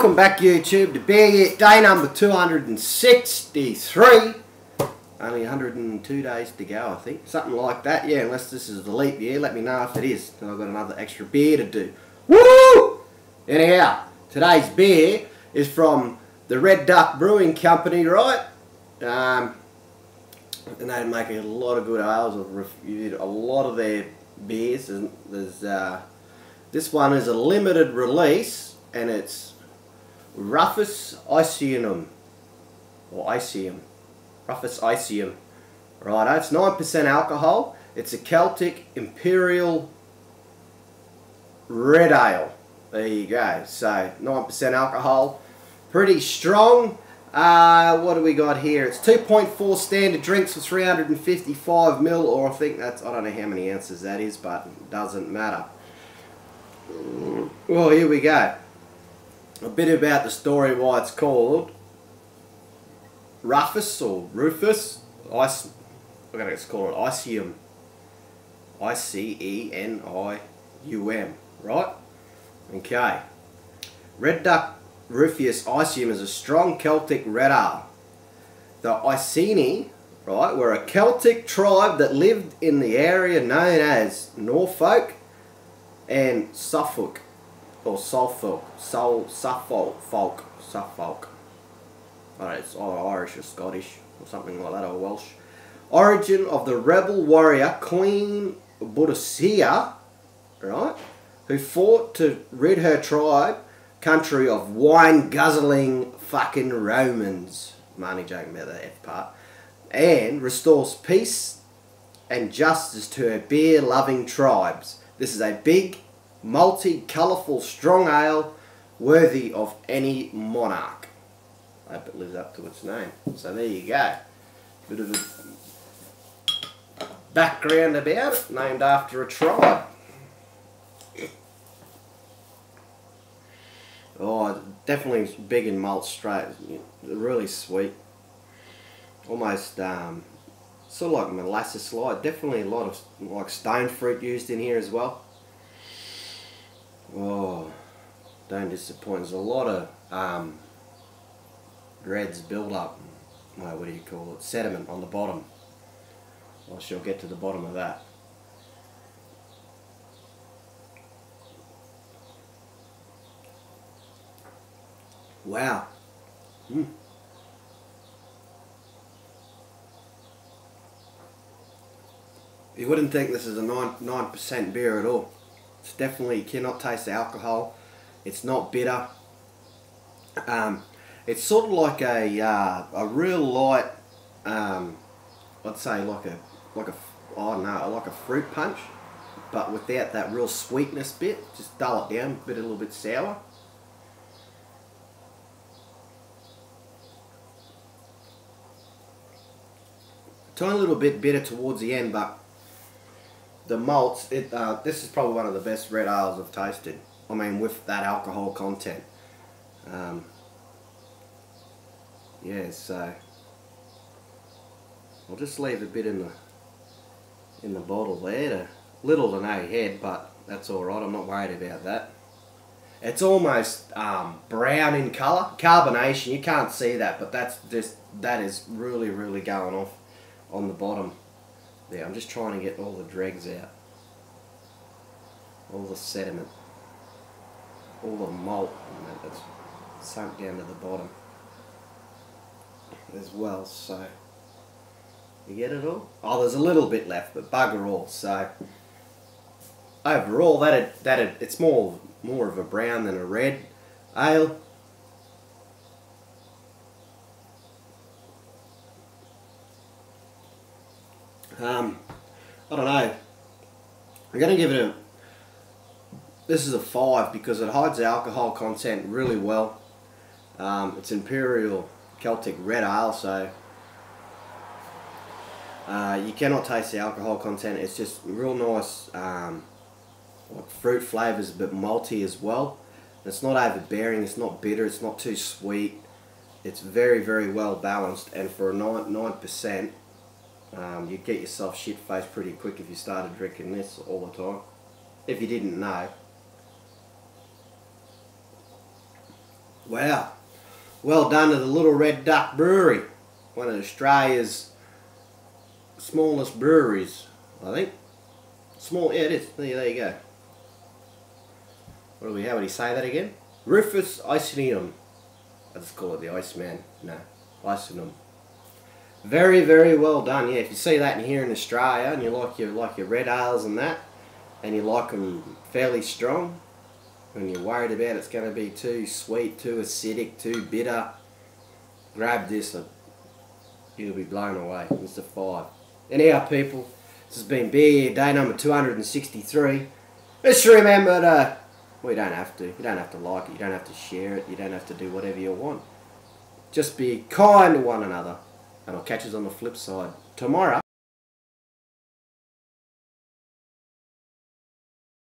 Welcome back YouTube to Beer Day number 263. Only 102 days to go, I think. Something like that. Yeah, unless this is the leap year. Let me know if it is. Then I've got another extra beer to do. Woo! Anyhow, today's beer is from the Red Duck Brewing Company, right? And they make a lot of good ales. I've reviewed a lot of their beers. This one is a limited release, and it's Rufus Iceium, or Iceium, Rufus Iceium. Righto, it's 9% alcohol. It's a Celtic Imperial Red Ale. There you go. So 9% alcohol, pretty strong. What do we got here? It's 2.4 standard drinks for 355 ml, or I think that's, I don't know how many ounces that is, but it doesn't matter. Well, here we go. A bit about the story why it's called Rufus or Rufus. It's called Iceium. I-C-E-N-I-U-M. Right? Okay. Red Duck Rufus Iceium is a strong Celtic red ale. The Iceni, right, were a Celtic tribe that lived in the area known as Norfolk and Suffolk. Or Suffolk. Suffolk. I don't know, it's either Irish or Scottish or something like that, or Welsh. Origin of the rebel warrior Queen Boadicea, right, who fought to rid her tribe country of wine guzzling fucking Romans. I'm only joking about the F part. And restores peace and justice to her beer loving tribes. This is a big, multi-colourful, strong ale worthy of any monarch. I hope it lives up to its name. So there you go. Bit of a background about it, named after a tribe. Oh, definitely big in malt straight. Really sweet. Almost sort of like molasses light. Definitely a lot of like stone fruit used in here as well. Oh, don't disappoint. There's a lot of dreads build up. Well, what do you call it? Sediment on the bottom. I shall get to the bottom of that. Wow. You wouldn't think this is a 9% beer at all. It's definitely, you cannot taste the alcohol. It's not bitter. It's sort of like a real light, I'd say like a I don't know, like a fruit punch, but without that real sweetness bit. Just dull it down, a little bit sour. Tiny little bit bitter towards the end, but the malts, this is probably one of the best red ales I've tasted. I mean, with that alcohol content. Yeah, so I'll just leave a bit in the bottle there. Little to no head, but that's all right. I'm not worried about that. It's almost brown in colour, carbonation. You can't see that, but that is really going off on the bottom. Yeah, I'm just trying to get all the dregs out, all the sediment, all the malt that's sunk down to the bottom as well. So you get it all? Oh, there's a little bit left, but bugger all. So overall, it's more of a brown than a red ale. I don't know. I'm going to give it this is a 5 because it hides the alcohol content really well. It's Imperial Celtic Red Ale, so you cannot taste the alcohol content. It's just real nice, like fruit flavours, a bit malty as well. It's not overbearing, it's not bitter, it's not too sweet. It's very well balanced, and for a 9%, you'd get yourself shit-faced pretty quick if you started drinking this all the time, if you didn't know. Wow. Well done to the Little Red Duck Brewery. One of Australia's smallest breweries, I think. Small, yeah, it is. There you go. What do we have? How would he say that again? Rufus Iceium. I just call it the Iceman. No, Iceium. Very, very well done. Yeah, if you see that in here in Australia and you like your red ales and that, and you like them fairly strong, and you're worried about it's going to be too sweet, too acidic, too bitter, grab this and you'll be blown away. Mr. 5. Anyhow, people, this has been Beer Day number 263. Just remember to, well, you don't have to. You don't have to like it. You don't have to share it. You don't have to do whatever you want. Just be kind to one another. And I'll catch you on the flip side tomorrow.